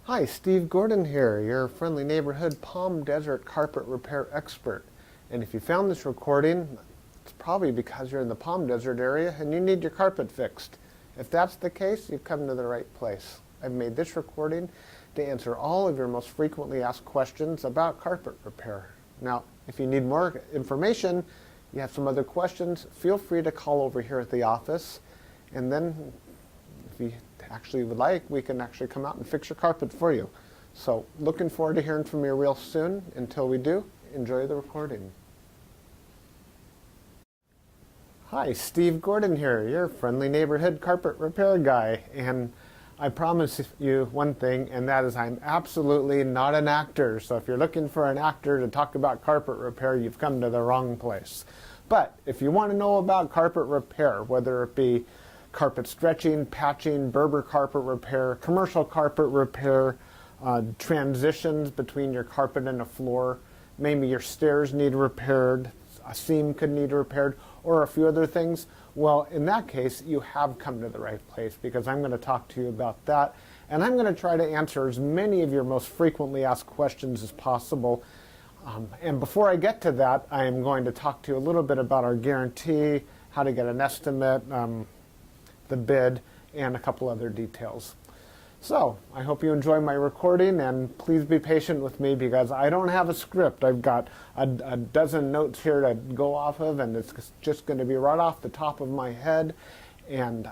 Hi, Steve Gordon here, your friendly neighborhood Palm Desert carpet repair expert. And if you found this recording, it's probably because you're in the Palm Desert area and you need your carpet fixed. If that's the case, you've come to the right place. I've made this recording to answer all of your most frequently asked questions about carpet repair. Now, if you need more information, you have some other questions, feel free to call over here at the office, and then if you actually would like, we can actually come out and fix your carpet for you. So looking forward to hearing from you real soon. Until we do, enjoy the recording. Hi, Steve Gordon here, your friendly neighborhood carpet repair guy. And I promise you one thing, and that is I'm absolutely not an actor. So if you're looking for an actor to talk about carpet repair, you've come to the wrong place. But if you want to know about carpet repair, whether it be carpet stretching, patching, Berber carpet repair, commercial carpet repair, transitions between your carpet and a floor, maybe your stairs need repaired, a seam could need repaired, or a few other things, well, in that case, you have come to the right place, because I'm going to talk to you about that, and I'm going to try to answer as many of your most frequently asked questions as possible. And before I get to that, I am going to talk to you a little bit about our guarantee, how to get an estimate, the bid, and a couple other details. So I hope you enjoy my recording, and please be patient with me because I don't have a script. I've got a dozen notes here to go off of, and it's just going to be right off the top of my head, and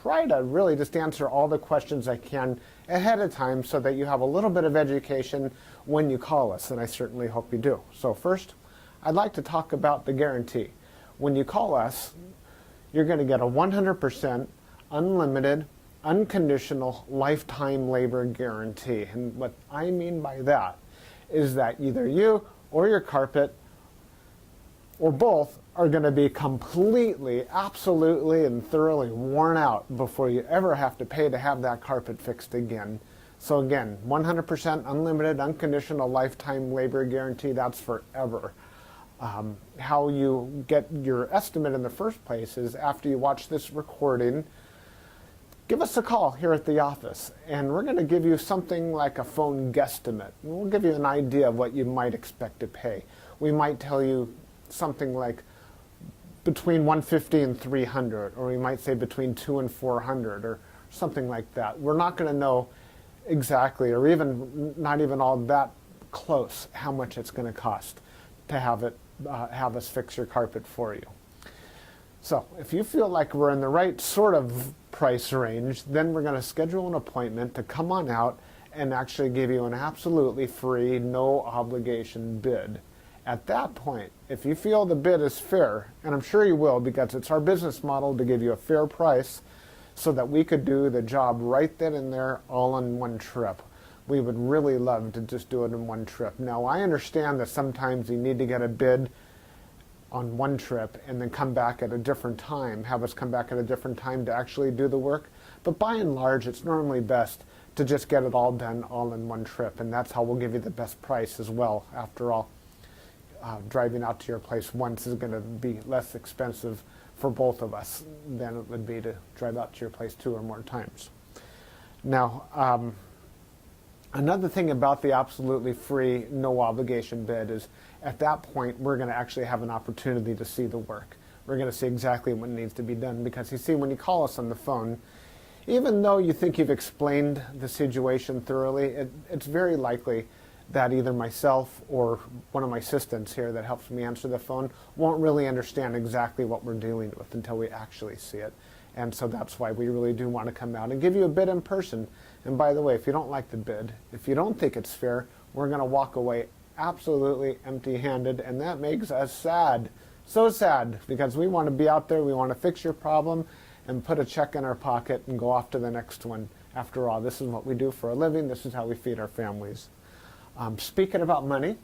try to really just answer all the questions I can ahead of time so that you have a little bit of education when you call us, and I certainly hope you do. So first, I'd like to talk about the guarantee. When you call us, you're going to get a 100% unlimited, unconditional lifetime labor guarantee. And what I mean by that is that either you or your carpet or both are going to be completely, absolutely, and thoroughly worn out before you ever have to pay to have that carpet fixed again. So again, 100% unlimited, unconditional lifetime labor guarantee, that's forever. How you get your estimate in the first place is after you watch this recording, give us a call here at the office, and we're going to give you something like a phone guesstimate. We'll give you an idea of what you might expect to pay. We might tell you something like between $150 and $300, or we might say between $200 and $400, or something like that. We're not going to know exactly, or even not even all that close, how much it's going to cost to have us fix your carpet for you. So if you feel like we're in the right sort of price range, then we're going to schedule an appointment to come on out and actually give you an absolutely free, no obligation bid. At that point, if you feel the bid is fair, and I'm sure you will because it's our business model to give you a fair price so that we could do the job right then and there all in one trip. We would really love to just do it in one trip. Now, I understand that sometimes you need to get a bid on one trip and then come back at a different time, have us come back at a different time to actually do the work. But by and large, it's normally best to just get it all done all in one trip, and that's how we'll give you the best price as well. After all, driving out to your place once is going to be less expensive for both of us than it would be to drive out to your place 2 or more times. Now, another thing about the absolutely free, no obligation bid is at that point we're going to actually have an opportunity to see the work. We're going to see exactly what needs to be done because you see, when you call us on the phone, even though you think you've explained the situation thoroughly, it's very likely that either myself or one of my assistants here that helps me answer the phone won't really understand exactly what we're dealing with until we actually see it. And so that's why we really do want to come out and give you a bid in person. And by the way, if you don't like the bid, if you don't think it's fair, we're going to walk away absolutely empty-handed, and that makes us sad. So sad, because we want to be out there, we want to fix your problem and put a check in our pocket and go off to the next one. After all, this is what we do for a living. This is how we feed our families. Speaking about money,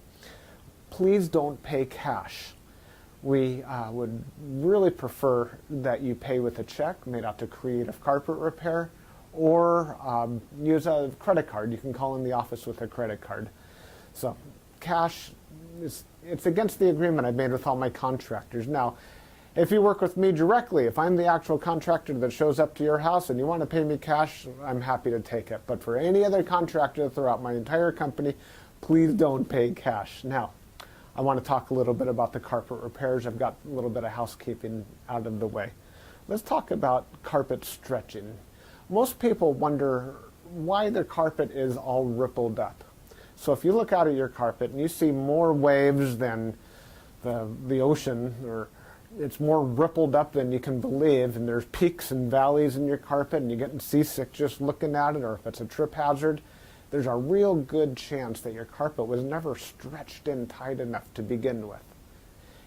please don't pay cash. We would really prefer that you pay with a check made out to Creative Carpet Repair, or use a credit card. You can call in the office with a credit card. So cash, it's against the agreement I've made with all my contractors. Now, If you work with me directly, if I'm the actual contractor that shows up to your house and you want to pay me cash, I'm happy to take it. But for any other contractor throughout my entire company, please don't pay cash. Now, I want to talk a little bit about the carpet repairs. I've got a little bit of housekeeping out of the way. Let's talk about carpet stretching. Most people wonder why their carpet is all rippled up. So if you look out at your carpet and you see more waves than the ocean, or it's more rippled up than you can believe, and there's peaks and valleys in your carpet and you're getting seasick just looking at it, or if it's a trip hazard, there's a real good chance that your carpet was never stretched in tight enough to begin with.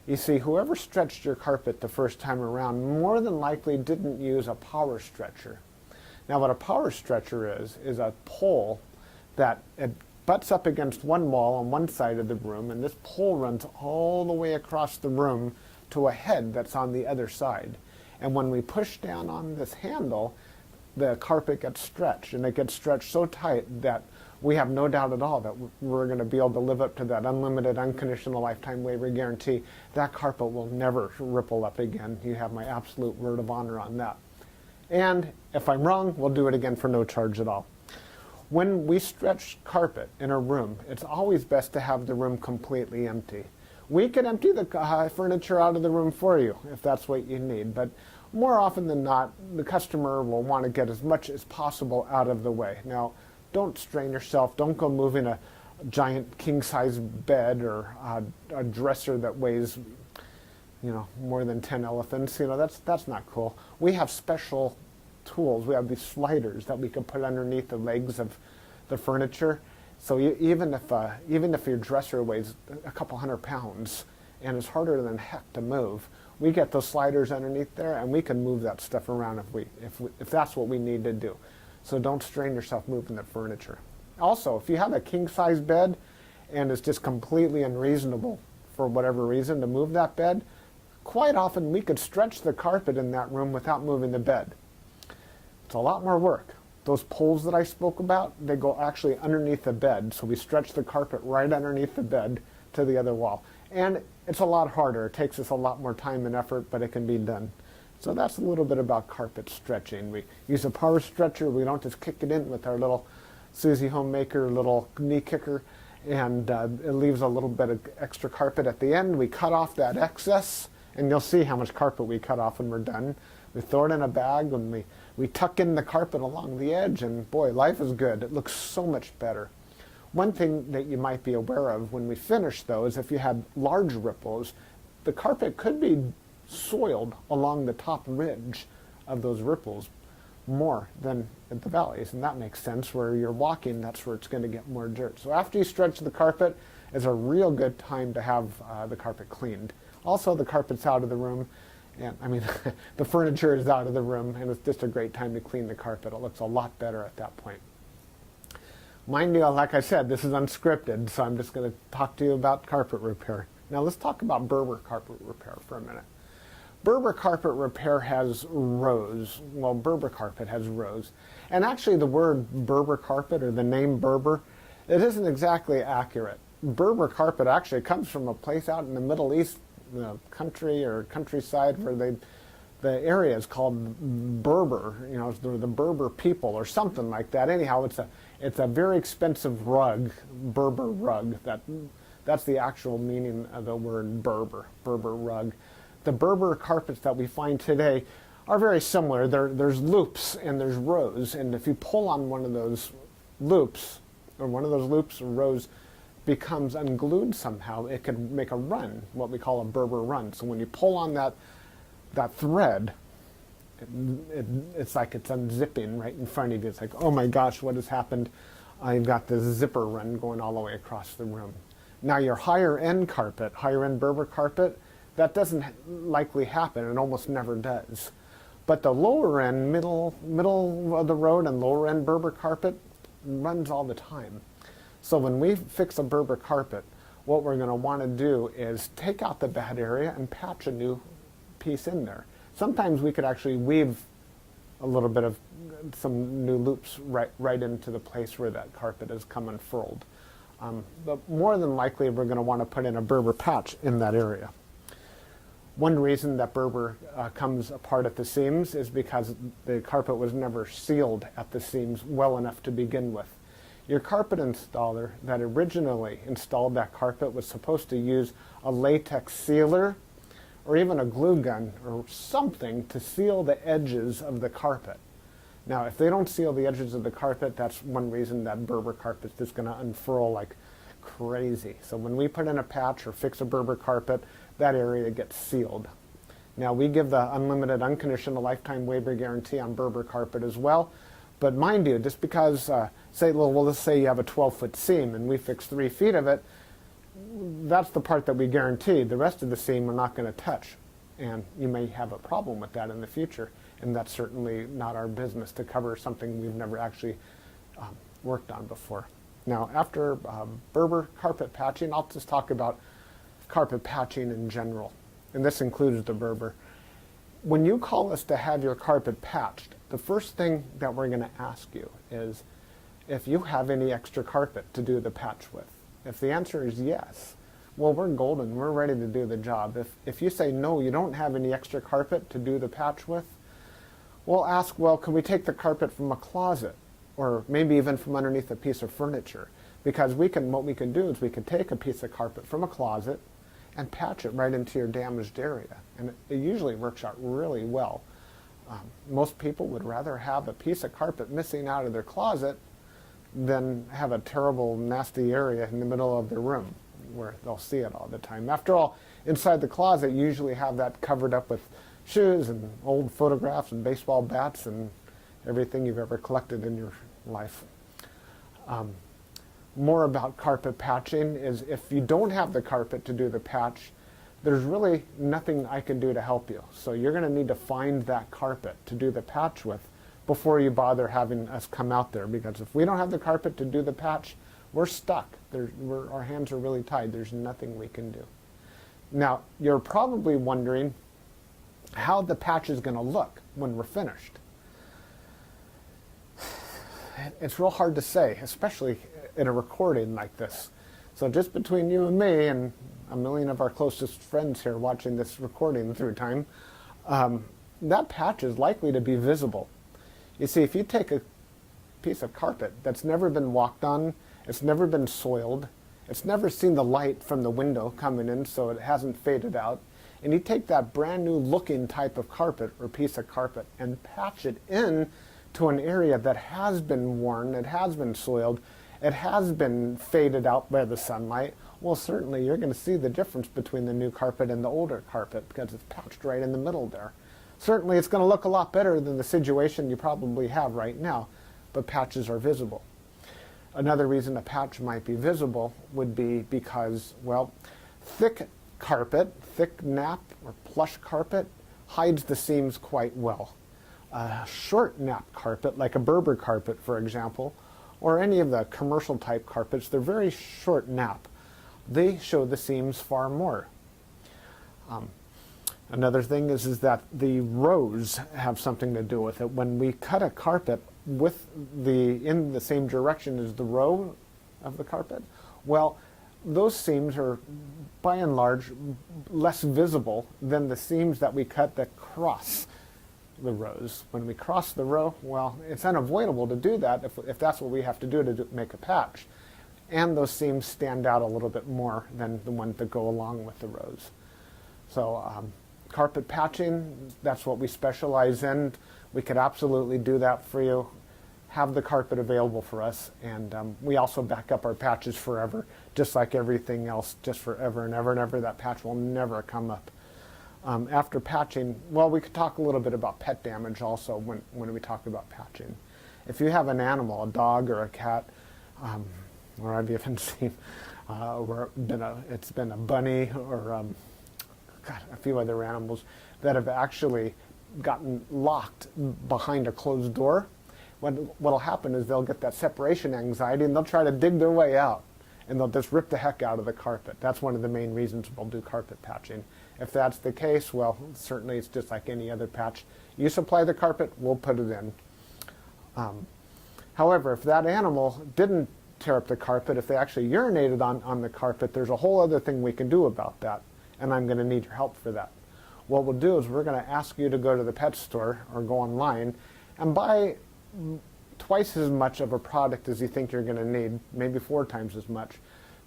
You see, whoever stretched your carpet the first time around more than likely didn't use a power stretcher. Now what a power stretcher is a pole that it butts up against one wall on one side of the room, and this pole runs all the way across the room to a head that's on the other side. And when we push down on this handle, the carpet gets stretched, and it gets stretched so tight that we have no doubt at all that we're going to be able to live up to that unlimited, unconditional lifetime waiver guarantee. That carpet will never ripple up again. You have my absolute word of honor on that. And if I'm wrong, we'll do it again for no charge at all. When we stretch carpet in a room, it's always best to have the room completely empty. We can empty the furniture out of the room for you if that's what you need, but more often than not, the customer will want to get as much as possible out of the way. Now, don't strain yourself. Don't go moving a giant king-size bed or a dresser that weighs, more than 10 elephants. That's not cool. We have special tools. We have these sliders that we can put underneath the legs of the furniture. So even if your dresser weighs a couple hundred pounds and is harder than heck to move, we get those sliders underneath there and we can move that stuff around if that's what we need to do. So don't strain yourself moving the furniture. Also, if you have a king-size bed and it's just completely unreasonable for whatever reason to move that bed, quite often we could stretch the carpet in that room without moving the bed. It's a lot more work. Those poles that I spoke about, they go actually underneath the bed, so we stretch the carpet right underneath the bed to the other wall. And it's a lot harder. It takes us a lot more time and effort, but it can be done. So that's a little bit about carpet stretching. We use a power stretcher. We don't just kick it in with our little Susie Homemaker little knee kicker, and it leaves a little bit of extra carpet at the end. We cut off that excess, and you'll see how much carpet we cut off when we're done. We throw it in a bag, and we tuck in the carpet along the edge, and boy, life is good. It looks so much better. One thing that you might be aware of when we finish, though, is if you had large ripples, the carpet could be soiled along the top ridge of those ripples more than at the valleys, and that makes sense. Where you're walking, that's where it's going to get more dirt. So after you stretch the carpet, is a real good time to have the carpet cleaned. Also, the carpet's out of the room, and the furniture is out of the room, and it's just a great time to clean the carpet. It looks a lot better at that point. Mind you, like I said, this is unscripted, so I'm just going to talk to you about carpet repair. Now let's talk about Berber carpet repair for a minute. Berber carpet repair has rows. Well, Berber carpet has rows. And actually the word Berber carpet, or the name Berber, it isn't exactly accurate. Berber carpet actually comes from a place out in the Middle East, country or countryside, where the area is called Berber, the Berber people or something like that. Anyhow, it's a very expensive rug, Berber rug. That's the actual meaning of the word Berber rug. The Berber carpets that we find today are very similar. There's loops and there's rows, and if you pull on one of those loops, or rows becomes unglued somehow, it could make a run, what we call a Berber run. So when you pull on that thread, it's like it's unzipping right in front of you. It's like, oh my gosh, what has happened? I've got this zipper run going all the way across the room. Now your higher end Berber carpet, that doesn't likely happen. It almost never does. But the lower end, middle of the road and lower end Berber carpet runs all the time. So when we fix a Berber carpet, what we're going to want to do is take out the bad area and patch a new piece in there. Sometimes we could actually weave a little bit of some new loops right into the place where that carpet has come unfurled. But more than likely, we're going to want to put in a Berber patch in that area. One reason that Berber comes apart at the seams is because the carpet was never sealed at the seams well enough to begin with. Your carpet installer that originally installed that carpet was supposed to use a latex sealer or even a glue gun or something to seal the edges of the carpet. Now, if they don't seal the edges of the carpet, that's one reason that Berber carpet is going to unfurl like crazy. So when we put in a patch or fix a Berber carpet, that area gets sealed. Now, we give the unlimited, unconditional lifetime waiver guarantee on Berber carpet as well. But mind you, just because, let's say you have a 12-foot seam and we fix 3 feet of it, that's the part that we guarantee. The rest of the seam we're not going to touch. And you may have a problem with that in the future. And that's certainly not our business to cover something we've never actually worked on before. Now, after Berber carpet patching, I'll just talk about carpet patching in general. And this includes the Berber. When you call us to have your carpet patched, the first thing that we're going to ask you is if you have any extra carpet to do the patch with. If the answer is yes, well, we're golden. We're ready to do the job. If you say no, you don't have any extra carpet to do the patch with, we'll ask, well, can we take the carpet from a closet or maybe even from underneath a piece of furniture? Because what we can do is we can take a piece of carpet from a closet and patch it right into your damaged area. And it usually works out really well. Most people would rather have a piece of carpet missing out of their closet than have a terrible, nasty area in the middle of their room where they'll see it all the time. After all, inside the closet, you usually have that covered up with shoes and old photographs and baseball bats and everything you've ever collected in your life. More about carpet patching is if you don't have the carpet to do the patch, there's really nothing I can do to help you. So you're going to need to find that carpet to do the patch with before you bother having us come out there, because if we don't have the carpet to do the patch, we're stuck. Our hands are really tied. There's nothing we can do. Now, you're probably wondering how the patch is going to look when we're finished. It's real hard to say, especially in a recording like this. So just between you and me and a million of our closest friends here watching this recording through time, that patch is likely to be visible. You see, if you take a piece of carpet that's never been walked on, it's never been soiled, it's never seen the light from the window coming in so it hasn't faded out, and you take that brand new looking type of carpet or piece of carpet and patch it in to an area that has been worn, it has been soiled, it has been faded out by the sunlight, well, certainly you're going to see the difference between the new carpet and the older carpet because it's patched right in the middle there. Certainly it's going to look a lot better than the situation you probably have right now, but patches are visible. Another reason a patch might be visible would be because, well, thick carpet, thick nap or plush carpet hides the seams quite well. A short nap carpet, like a Berber carpet, for example, or any of the commercial type carpets, they're very short nap. They show the seams far more. Another thing is that the rows have something to do with it. When we cut a carpet in the same direction as the row of the carpet, well, those seams are by and large less visible than the seams that we cut that cross the rows. When we cross the row, well, it's unavoidable to do that if that's what we have to do to make a patch. And those seams stand out a little bit more than the ones that go along with the rows. So carpet patching, that's what we specialize in. We could absolutely do that for you. Have the carpet available for us, and we also back up our patches forever, just like everything else, just forever and ever and ever. That patch will never come up. After patching, well, we could talk a little bit about pet damage also when we talk about patching. If you have an animal, a dog or a cat, or I've even seen it's been a bunny or a few other animals that have actually gotten locked behind a closed door. What'll happen is they'll get that separation anxiety and they'll try to dig their way out and they'll just rip the heck out of the carpet. That's one of the main reasons we'll do carpet patching. If that's the case, well, certainly it's just like any other patch. You supply the carpet, we'll put it in. However, if that animal didn't tear up the carpet, if they actually urinated on the carpet, there's a whole other thing we can do about that, and I'm going to need your help for that. what we'll do is we're going to ask you to go to the pet store or go online and buy twice as much of a product as you think you're going to need, maybe 4 times as much,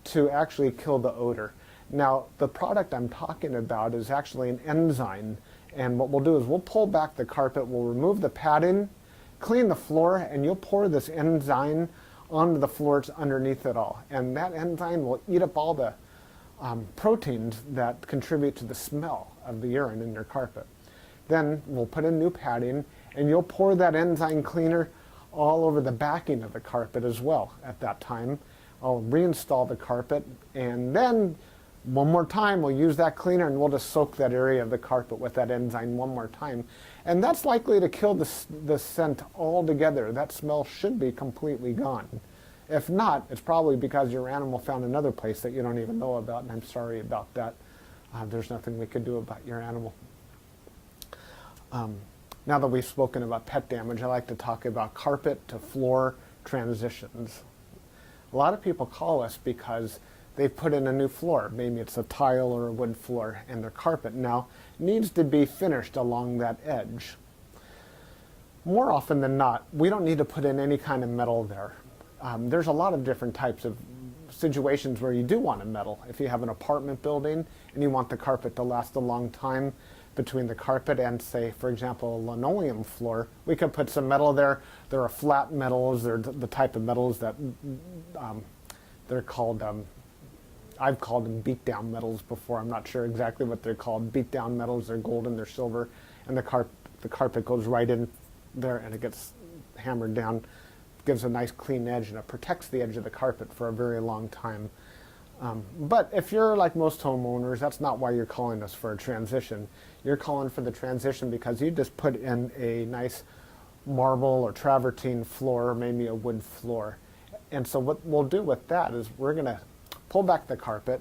to actually kill the odor. Now, the product I'm talking about is actually an enzyme, and what we'll do is we'll pull back the carpet, we'll remove the padding, clean the floor, and you'll pour this enzyme onto the floors underneath it all. And that enzyme will eat up all the proteins that contribute to the smell of the urine in your carpet. Then we'll put in new padding, and you'll pour that enzyme cleaner all over the backing of the carpet as well at that time. I'll reinstall the carpet, and then one more time we'll use that cleaner and we'll just soak that area of the carpet with that enzyme one more time. And that's likely to kill the scent altogether. That smell should be completely gone. If not, it's probably because your animal found another place that you don't even know about, and I'm sorry about that. There's nothing we could do about your animal. Now that we've spoken about pet damage, I like to talk about carpet to floor transitions. A lot of people call us because they've put in a new floor. Maybe it's a tile or a wood floor, and their carpet now needs to be finished along that edge. More often than not, we don't need to put in any kind of metal there. There's a lot of different types of situations where you do want a metal. If you have an apartment building and you want the carpet to last a long time between the carpet and, say, for example, a linoleum floor, we could put some metal there. There are flat metals. They're the type of metals that they're called, I've called them beat-down metals before. I'm not sure exactly what they're called. Beat-down metals, they're golden, they're silver, and the carpet goes right in there and it gets hammered down. Gives a nice clean edge, and it protects the edge of the carpet for a very long time. But if you're like most homeowners, that's not why you're calling us for a transition. You're calling for the transition because you just put in a nice marble or travertine floor, or maybe a wood floor. And so what we'll do with that is we're going to pull back the carpet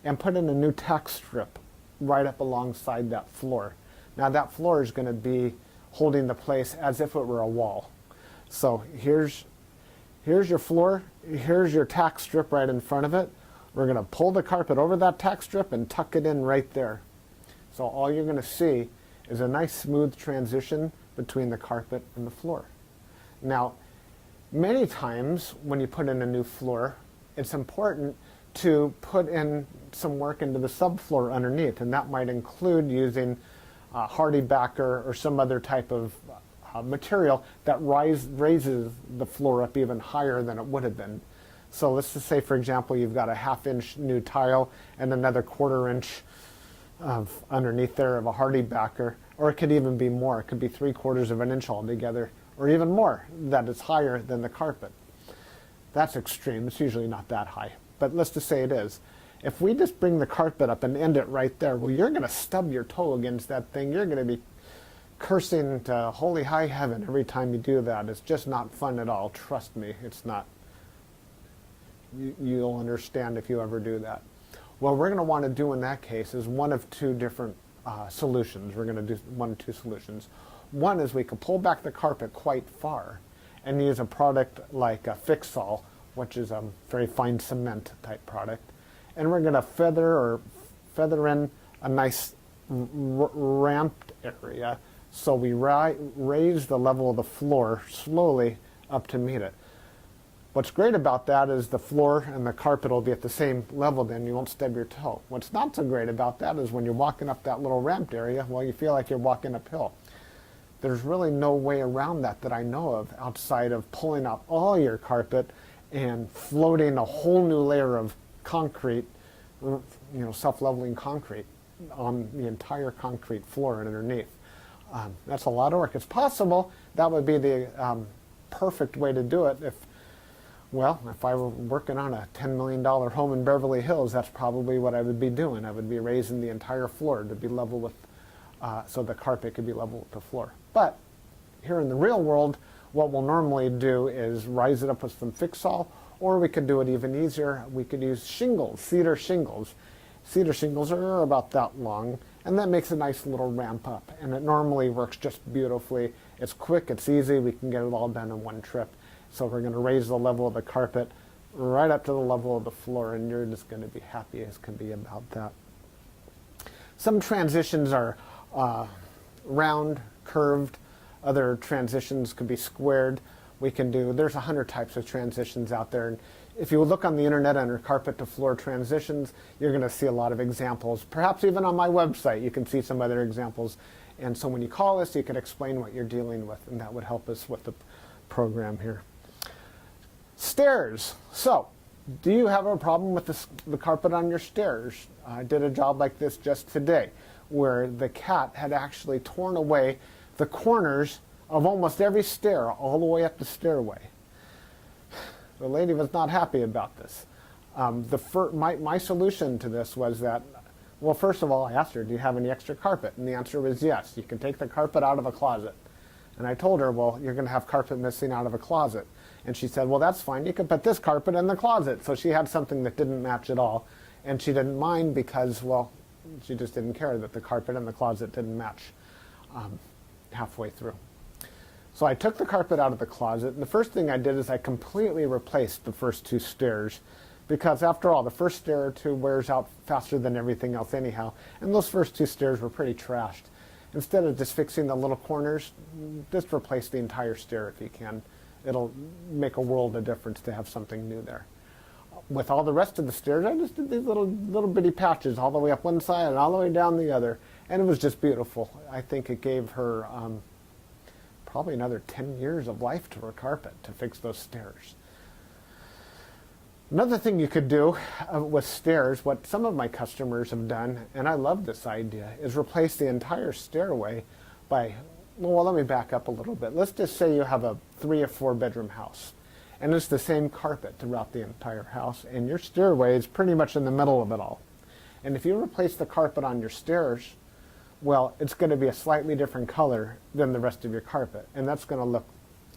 and put in a new tack strip right up alongside that floor. Now that floor is going to be holding the place as if it were a wall. So here's your floor, here's your tack strip right in front of it. We're going to pull the carpet over that tack strip and tuck it in right there. So all you're going to see is a nice smooth transition between the carpet and the floor. Now, many times when you put in a new floor, it's important to put in some work into the subfloor underneath, and that might include using HardieBacker or some other type of material that raises the floor up even higher than it would have been. So let's just say, for example, you've got a 1/2 inch new tile and another 1/4 inch of underneath there of a HardieBacker, or it could even be more. It could be 3/4 of an inch altogether, or even more, that is higher than the carpet. That's extreme. It's usually not that high, but let's just say it is. If we just bring the carpet up and end it right there, well, you're going to stub your toe against that thing. You're going to be cursing to holy high heaven every time you do that. It's just not fun at all. Trust me, it's not. You'll understand if you ever do that. What we're going to want to do in that case is one of two different solutions. We're going to do one of two solutions. One is we can pull back the carpet quite far and use a product like a Fix-All, which is a very fine cement type product. And we're going to feather in a nice ramped area, so we raise the level of the floor slowly up to meet it. What's great about that is the floor and the carpet will be at the same level, then you won't stub your toe. What's not so great about that is when you're walking up that little ramped area, well, you feel like you're walking uphill. There's really no way around that I know of outside of pulling out all your carpet and floating a whole new layer of concrete, self-leveling concrete on the entire concrete floor and underneath. That's a lot of work. It's possible that would be the perfect way to do it if I were working on a $10 million home in Beverly Hills, that's probably what I would be doing. I would be raising the entire floor to be level with, so the carpet could be level with the floor. But here in the real world, what we'll normally do is rise it up with some Fix-All, or we could do it even easier. We could use shingles, cedar shingles. Cedar shingles are about that long, and that makes a nice little ramp up, and it normally works just beautifully. It's quick, it's easy, we can get it all done in one trip. So we're going to raise the level of the carpet right up to the level of the floor, and you're just going to be happy as can be about that. Some transitions are round, curved. Other transitions could be squared. There's 100 types of transitions out there. And if you look on the internet under carpet to floor transitions, you're going to see a lot of examples. Perhaps even on my website, you can see some other examples. And so when you call us, you can explain what you're dealing with, and that would help us with the program here. Stairs. So, do you have a problem with the carpet on your stairs? I did a job like this just today, where the cat had actually torn away the corners of almost every stair all the way up the stairway. The lady was not happy about this. My solution to this was that, well, first of all, I asked her, do you have any extra carpet? And the answer was yes. You can take the carpet out of a closet. And I told her, well, you're going to have carpet missing out of a closet. And she said, well, that's fine. You can put this carpet in the closet. So she had something that didn't match at all. And she didn't mind because, well, she just didn't care that the carpet in the closet didn't match halfway through. So I took the carpet out of the closet, and the first thing I did is I completely replaced the first two stairs, because after all, the first stair or two wears out faster than everything else anyhow, and those first two stairs were pretty trashed. Instead of just fixing the little corners, just replace the entire stair if you can. It'll make a world of difference to have something new there. With all the rest of the stairs, I just did these little bitty patches all the way up one side and all the way down the other, and it was just beautiful. I think it gave her probably another 10 years of life to her carpet to fix those stairs. Another thing you could do with stairs, what some of my customers have done, and I love this idea, is replace the entire stairway by, well, let me back up a little bit. Let's just say you have a 3 or 4 bedroom house, and it's the same carpet throughout the entire house, and your stairway is pretty much in the middle of it all. And if you replace the carpet on your stairs, well, it's going to be a slightly different color than the rest of your carpet, and that's going to look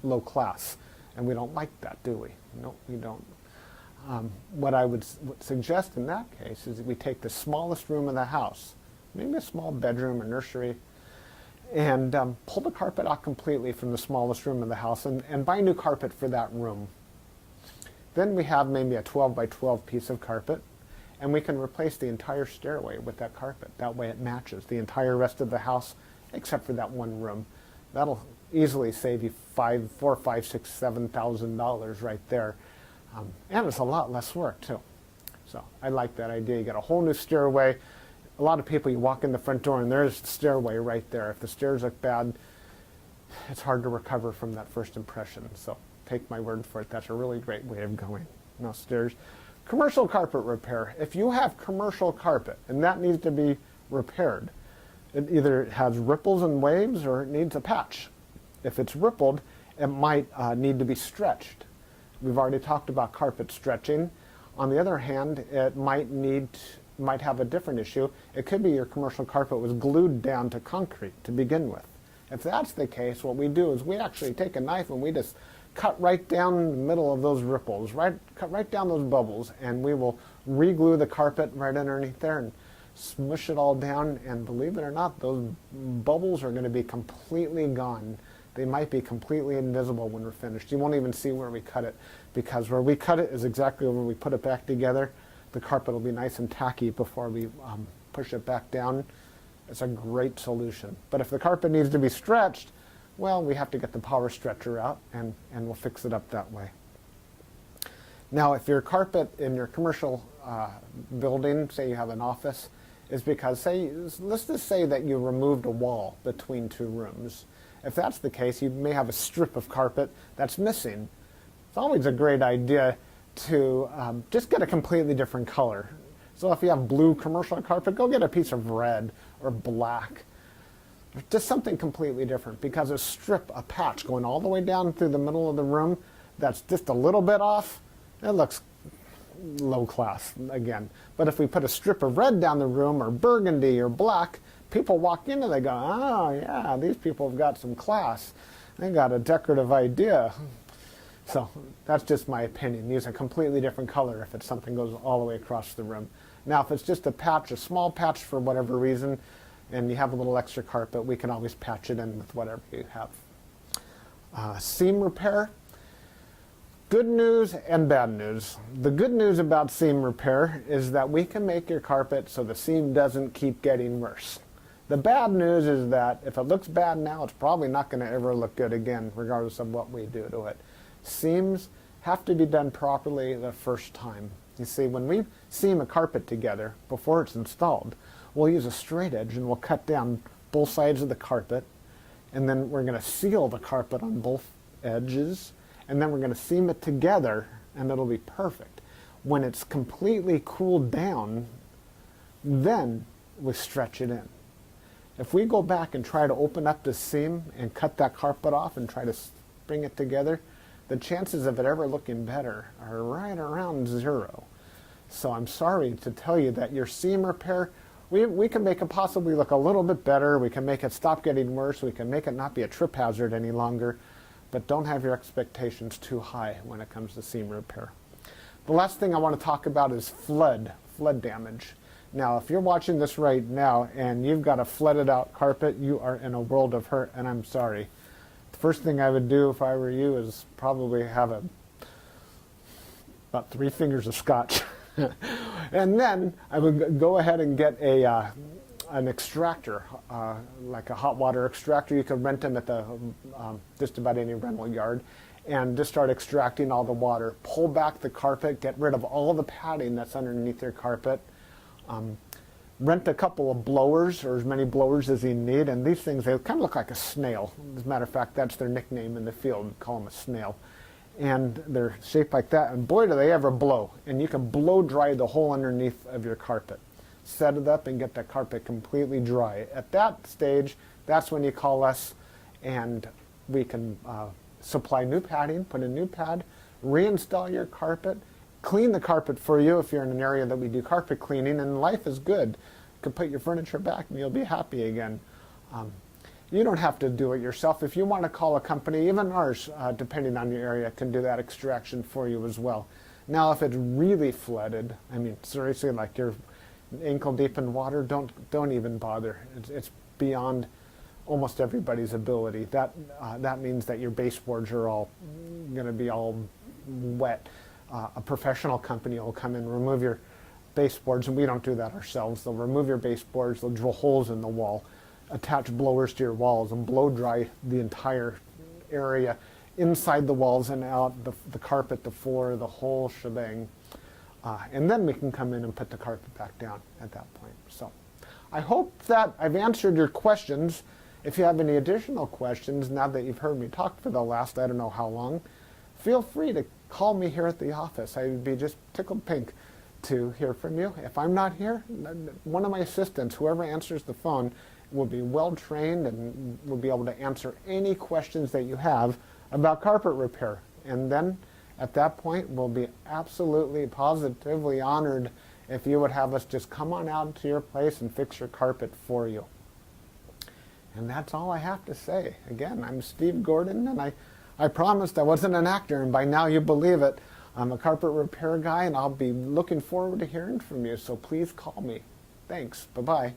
low class, and we don't like that, do we? No, we don't. What I would suggest in that case is that we take the smallest room in the house, maybe a small bedroom or nursery, and pull the carpet out completely from the smallest room in the house and buy new carpet for that room. Then we have maybe a 12 by 12 piece of carpet, and we can replace the entire stairway with that carpet. That way it matches the entire rest of the house except for that one room. That'll easily save you $4,000, $5,000, $6,000, $7,000 right there. And it's a lot less work too. So I like that idea. You get a whole new stairway. A lot of people, you walk in the front door and there's the stairway right there. If the stairs look bad, it's hard to recover from that first impression. So take my word for it. That's a really great way of going. No stairs. Commercial carpet repair. If you have commercial carpet and that needs to be repaired, it either has ripples and waves or it needs a patch. If it's rippled, it might need to be stretched. We've already talked about carpet stretching. On the other hand, it might have a different issue. It could be your commercial carpet was glued down to concrete to begin with. If that's the case, what we do is we actually take a knife and we just cut right down the middle of those ripples, cut right down those bubbles, and we will re-glue the carpet right underneath there and smush it all down, and believe it or not, those bubbles are going to be completely gone. They might be completely invisible when we're finished. You won't even see where we cut it, because where we cut it is exactly where we put it back together. The carpet will be nice and tacky before we push it back down. It's a great solution. But if the carpet needs to be stretched, well, we have to get the power stretcher out, and we'll fix it up that way. Now, if your carpet in your commercial building, say you have an office, is because, let's just say that you removed a wall between two rooms. If that's the case, you may have a strip of carpet that's missing. It's always a great idea to just get a completely different color. So if you have blue commercial carpet, go get a piece of red or black. Just something completely different, because a patch going all the way down through the middle of the room that's just a little bit off, it looks low class again. But if we put a strip of red down the room, or burgundy or black, people walk in and they go, oh yeah, these people have got some class. They got a decorative idea. So that's just my opinion. Use a completely different color if it's something goes all the way across the room. Now if it's just a patch, a small patch for whatever reason, and you have a little extra carpet, we can always patch it in with whatever you have. Seam repair. Good news and bad news. The good news about seam repair is that we can make your carpet so the seam doesn't keep getting worse. The bad news is that if it looks bad now, it's probably not going to ever look good again, regardless of what we do to it. Seams have to be done properly the first time. You see, when we seam a carpet together before it's installed, we'll use a straight edge and we'll cut down both sides of the carpet, and then we're going to seal the carpet on both edges, and then we're going to seam it together, and it'll be perfect. When it's completely cooled down, then we stretch it in. If we go back and try to open up the seam and cut that carpet off and try to bring it together, the chances of it ever looking better are right around 0. So I'm sorry to tell you that your seam repair, we can make it possibly look a little bit better. We can make it stop getting worse. We can make it not be a trip hazard any longer. But don't have your expectations too high when it comes to seam repair. The last thing I want to talk about is flood damage. Now, if you're watching this right now and you've got a flooded out carpet, you are in a world of hurt, and I'm sorry. The first thing I would do if I were you is probably have about 3 fingers of scotch. And then I would go ahead and get an extractor, like a hot water extractor. You could rent them at the just about any rental yard, and just start extracting all the water. Pull back the carpet, get rid of all the padding that's underneath your carpet. Rent a couple of blowers, or as many blowers as you need, and these things, they kind of look like a snail. As a matter of fact, that's their nickname in the field. We call them a snail. And they're shaped like that, and boy do they ever blow. And you can blow dry the whole underneath of your carpet. Set it up and get the carpet completely dry. At that stage, that's when you call us, and we can supply new padding, put a new pad, reinstall your carpet, clean the carpet for you if you're in an area that we do carpet cleaning, and life is good. You can put your furniture back and you'll be happy again. You don't have to do it yourself. If you want to call a company, even ours, depending on your area, can do that extraction for you as well. Now, if it's really flooded, I mean, seriously, like you're ankle deep in water, don't even bother. It's beyond almost everybody's ability. That means that your baseboards are all going to be all wet. A professional company will come in, remove your baseboards, and we don't do that ourselves. They'll remove your baseboards, they'll drill holes in the wall, attach blowers to your walls, and blow dry the entire area, inside the walls and out, the carpet, the floor, the whole shebang. And then we can come in and put the carpet back down at that point. So I hope that I've answered your questions. If you have any additional questions, now that you've heard me talk for the last I don't know how long, feel free to call me here at the office. I would be just tickled pink to hear from you. If I'm not here, one of my assistants, whoever answers the phone, will be well trained and will be able to answer any questions that you have about carpet repair. And then at that point, we'll be absolutely positively honored if you would have us just come on out to your place and fix your carpet for you. And that's all I have to say. Again, I'm Steve Gordon, and I promised I wasn't an actor, and by now you believe it. I'm a carpet repair guy, and I'll be looking forward to hearing from you, so please call me. Thanks. Bye-bye.